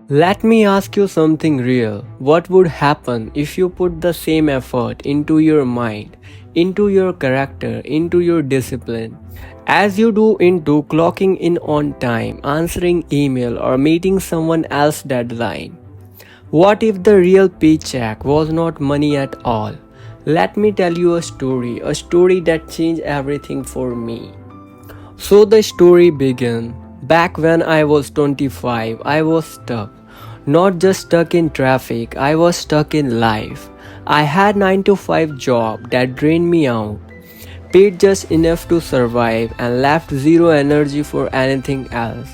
Let me ask you something real. What would happen if you put the same effort into your mind, into your character, into your discipline, as you do into clocking in on time, answering email, or meeting someone else's deadline? What if the real paycheck was not money at all? Let me tell you a story that changed everything for me. So the story began. Back when I was 25, I was stuck. Not just stuck in traffic, I was stuck in life. I had 9 to 5 job that drained me out, paid just enough to survive and left zero energy for anything else.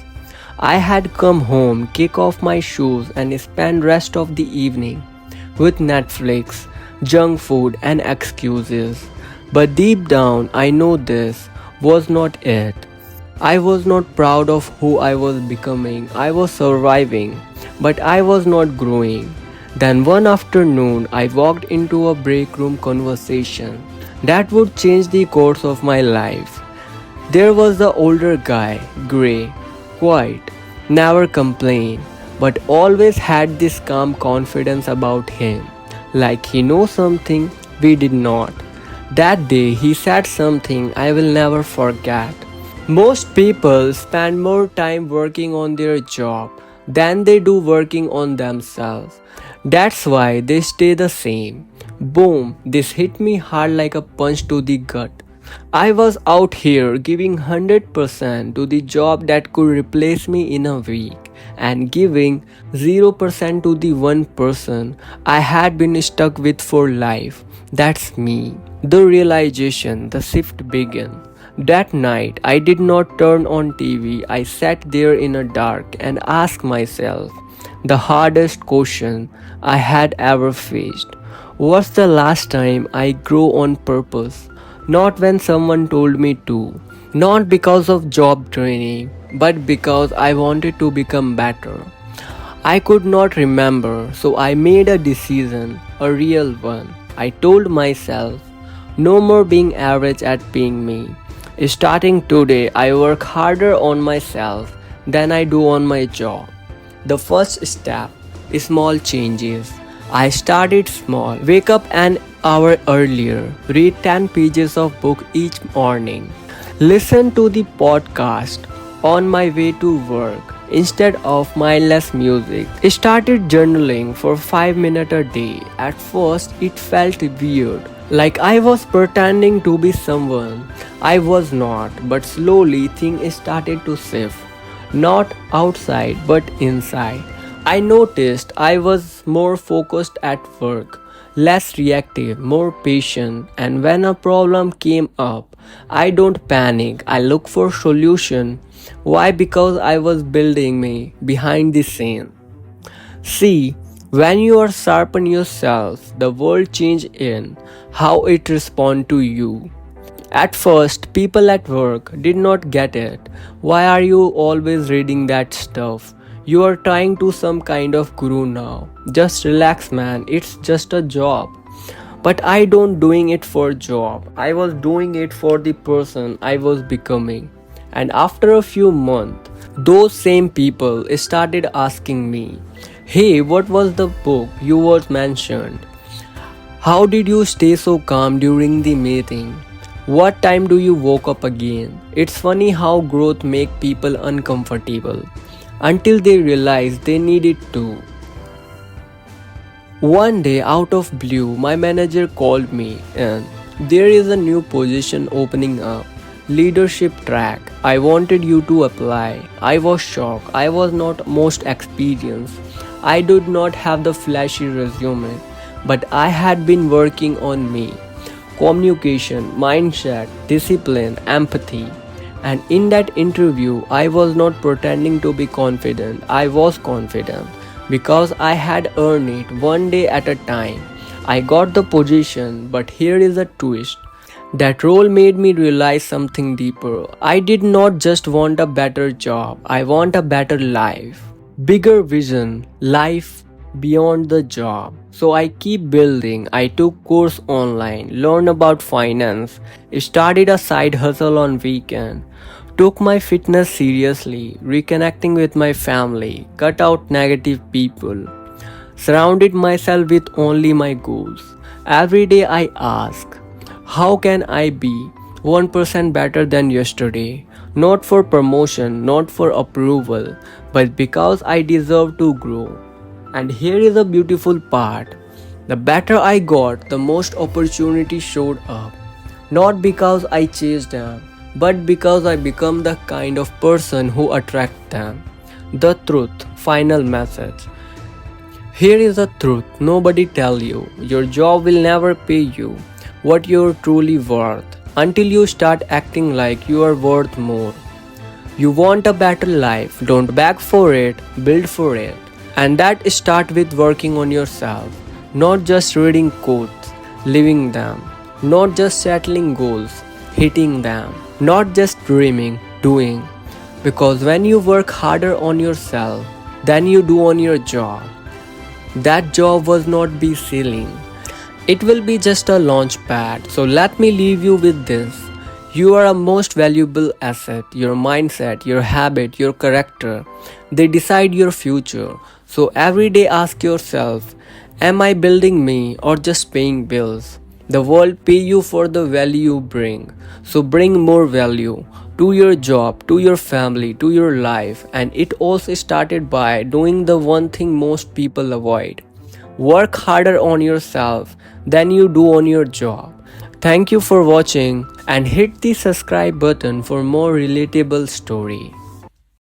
I had come home, kick off my shoes and spend rest of the evening with Netflix, junk food and excuses. But deep down I know this was not it. I was not proud of who I was becoming. I was surviving, but I was not growing. Then one afternoon, I walked into a break room conversation that would change the course of my life. There was the older guy, grey, quiet, never complained, but always had this calm confidence about him, like he knows something we did not. That day he said something I will never forget. Most people spend more time working on their job than they do working on themselves. That's why they stay the same. Boom, this hit me hard like a punch to the gut. I was out here giving 100% to the job that could replace me in a week and giving 0% to the one person I had been stuck with for life. That's me. The realization, the shift began. That night, I did not turn on TV. I sat there in the dark and asked myself the hardest question I had ever faced. What's the last time I grew on purpose? Not when someone told me to. Not because of job training, but because I wanted to become better. I could not remember, so I made a decision, a real one. I told myself, no more being average at being me. Starting today, I work harder on myself than I do on my job. The first step is small changes. I started small. Wake up an hour earlier. Read 10 pages of book each morning. Listen to the podcast on my way to work instead of mindless music. I started journaling for 5 minutes a day. At first, it felt weird, like I was pretending to be someone I was not, but slowly things started to shift. Not outside, but inside. I noticed I was more focused at work, less reactive, more patient, and when a problem came up, I don't panic. I look for solution. Why? Because I was building me behind the scene. See, when you are sharpen yourself, the world change in how it respond to you. At first, people at work did not get it. Why are you always reading that stuff? You are trying to some kind of guru now. Just relax, man. It's just a job. But I don't doing it for job. I was doing it for the person I was becoming. And after a few months, those same people started asking me, "Hey, what was the book you was mentioned? How did you stay so calm during the meeting? What time do you woke up again?" It's funny how growth make people uncomfortable until they realize they need it too. One day out of blue, my manager called me and there is a new position opening up. Leadership track. I wanted you to apply. I was shocked. I was not most experienced. I did not have the flashy resume, but I had been working on me. Communication, mindset, discipline, empathy. And in that interview, I was not pretending to be confident. I was confident because I had earned it one day at a time. I got the position, but here is a twist. That role made me realize something deeper. I did not just want a better job, I want a better life. Bigger vision, life beyond the job. So I keep building. I took course online, learned about finance, started a side hustle on weekend, Took my fitness seriously, reconnecting with my family, cut out negative people, surrounded myself with only my goals. Every day I ask, how can I be 1% better than yesterday? Not for promotion, not for approval, but because I deserve to grow. And here is a beautiful part. The better I got, the most opportunity showed up. Not because I chased them, but because I become the kind of person who attract them. The truth, final message. Here is the truth nobody tell you. Your job will never pay you what you're truly worth until you start acting like you are worth more. You want a better life, don't beg for it, build for it. And that start with working on yourself, not just reading quotes, living them, not just settling goals, hitting them, not just dreaming, doing. Because when you work harder on yourself than you do on your job, that job will not be ceiling. It will be just a launch pad. So let me leave you with this. You are a most valuable asset. Your mindset, your habit, your character, they decide your future. So every day ask yourself, am I building me or just paying bills? The world pay you for the value you bring. So bring more value to your job, to your family, to your life. And it also started by doing the one thing most people avoid. Work harder on yourself than you do on your job. Thank you for watching and hit the subscribe button for more relatable story.